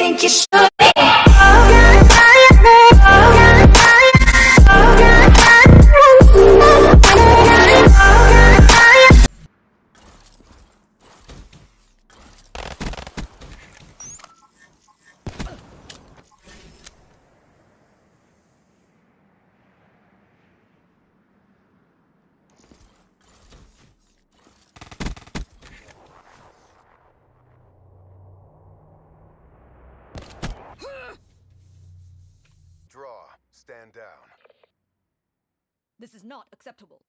think you should be. Draw. Stand down. This is not acceptable.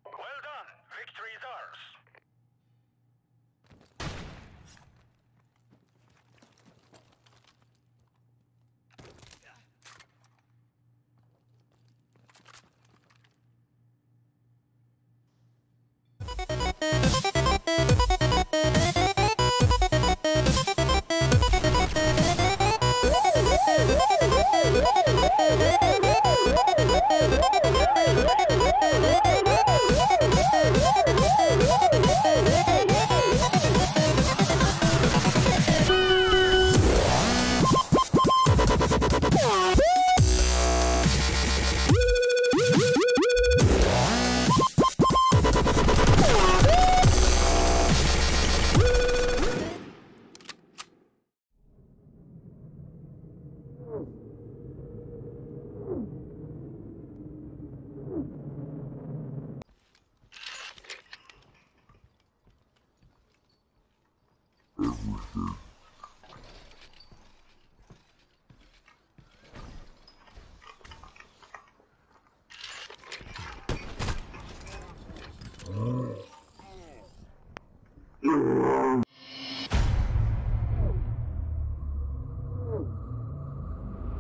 Well done. Victory is ours.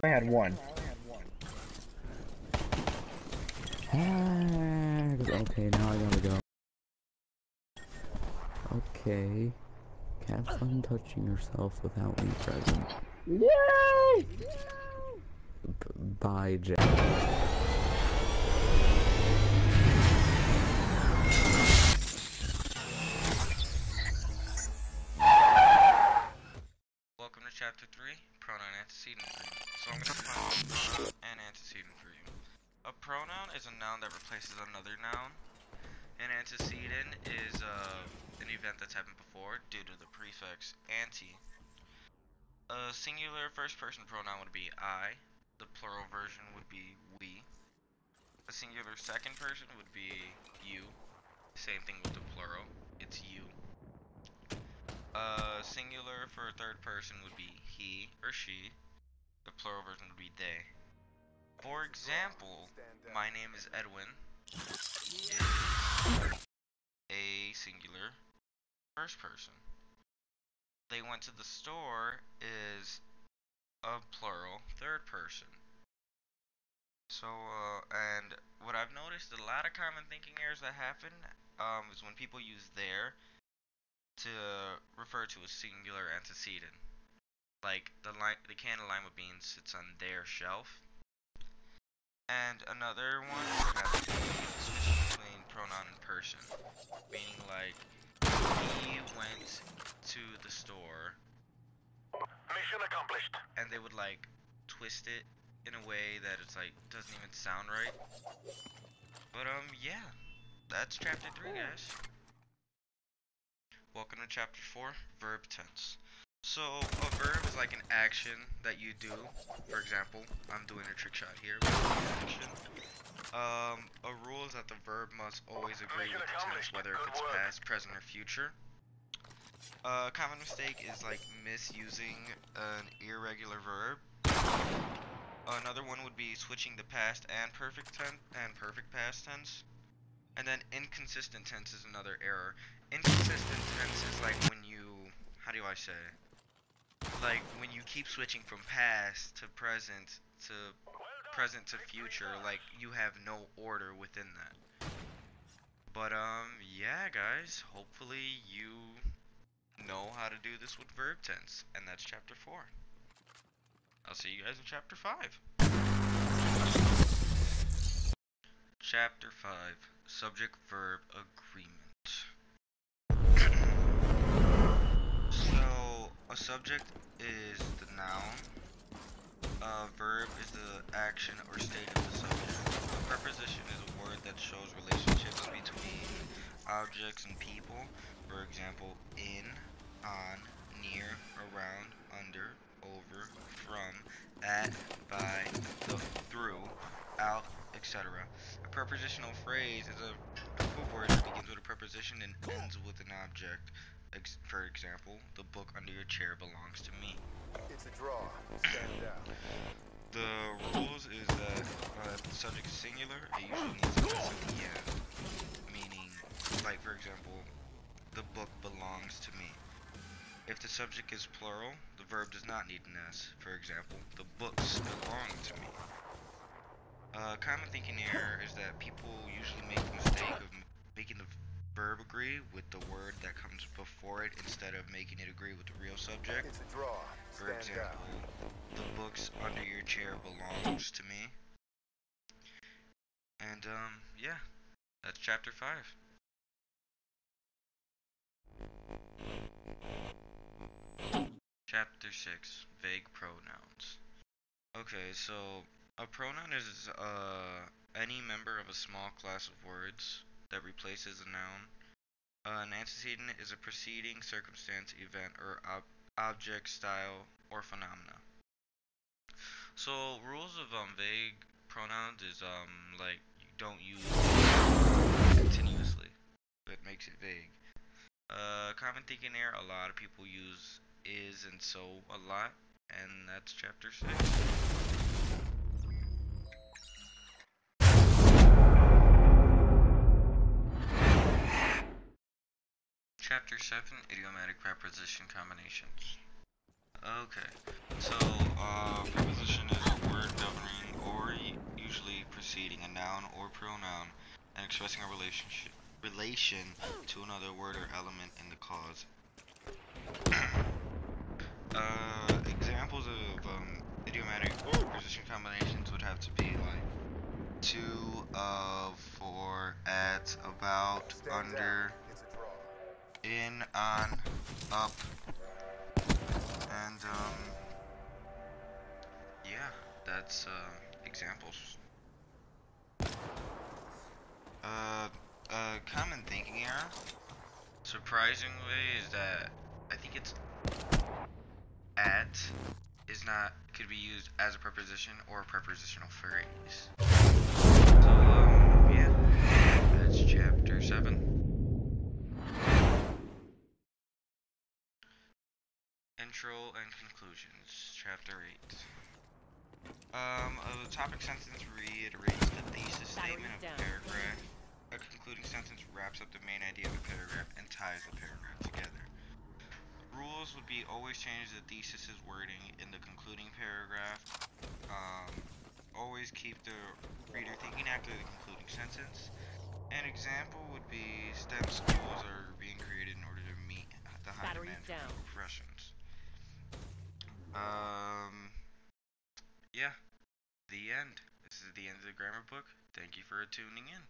I had one. Okay, now I gotta go. Okay. Have fun touching yourself without me present. Yay! Bye, Jack. Welcome to Chapter 3, Pronoun Antecedent. So I'm going to define pronoun and antecedent for you. A pronoun is a noun that replaces another noun. An antecedent is an event that's happened before due to the prefix ante. A singular first-person pronoun would be I. The plural version would be we. A singular second person would be you. Same thing with the plural. It's you. Singular for a third person would be he or she. The plural version would be they. For example, my name is Edwin is a singular first person. They went to the store is a plural third person. So, and what I've noticed, a lot of common thinking errors that happen is when people use their to refer to a singular antecedent. Like the can of lima beans sits on their shelf. And another one would have to be the switch between pronoun and person. Meaning like, he went to the store. Mission accomplished. And they would like twist it in a way that it's like, doesn't even sound right. But yeah. That's chapter 3, guys. Welcome to chapter 4, verb tense. So, a verb is like an action that you do. For example, I'm doing a trick shot here with an action. A rule is that the verb must always agree with the tense, whether if it's past, present, or future. A common mistake is like misusing an irregular verb. Another one would be switching the past and perfect tense and perfect past tense. And then inconsistent tense is another error. Inconsistent tense is like when you, how do I say? Like when you keep switching from past to present to future, like you have no order within that. But yeah guys, hopefully you know how to do this with verb tense, and that's chapter 4. I'll see you guys in chapter 5. Chapter 5, Subject-Verb Agreement. So, a subject is the noun, a verb is the action or state of the subject. A preposition is a word that shows relationships between objects and people. For example, in, on, near, around, under, over, from, at, by, through, out, etc. A prepositional phrase is a group of words that begins with a preposition and ends with an object. For example, the book under your chair belongs to me. It's a draw. Stand down. The rules is that if the subject is singular, it usually needs an S at the end. Meaning, like for example, the book belongs to me. If the subject is plural, the verb does not need an S. For example, the books belong to me. Common thinking error is that people usually make the mistake of making the verb agree with the word that comes before it instead of making it agree with the real subject. It's a draw. For Stand down. example, the books under your chair belongs to me. And yeah, that's chapter 5. Chapter 6, Vague Pronouns. Okay, so a pronoun is any member of a small class of words that replaces a noun. An antecedent is a preceding circumstance, event, or object, style, or phenomena. So rules of vague pronouns is like you don't use continuously. That makes it vague. Common thinking error, a lot of people use is and so a lot, and that's chapter 6. Chapter 7, Idiomatic Preposition Combinations. Okay, so preposition is a word governing or usually preceding a noun or pronoun and expressing a relation to another word or element in the clause. Examples of idiomatic preposition combinations would have to be like to, of, for, at, about, Stand under, down. It's a draw. in, on, up, and yeah, that's examples. Common thinking error, surprisingly, is that I think it's at is not could be used as a preposition or a prepositional phrase. So yeah, that's chapter 7. Intro and conclusions, chapter 8. A topic sentence reiterates the thesis statement of a paragraph. A concluding sentence wraps up the main idea of the paragraph and ties the paragraph together. Rules would be always change the thesis's wording in the concluding paragraph. Always keep the reader thinking after the concluding sentence. An example would be STEM schools are being created in order to meet the high Battery demand down. for professions. Yeah, the end. This is the end of the grammar book. Thank you for tuning in.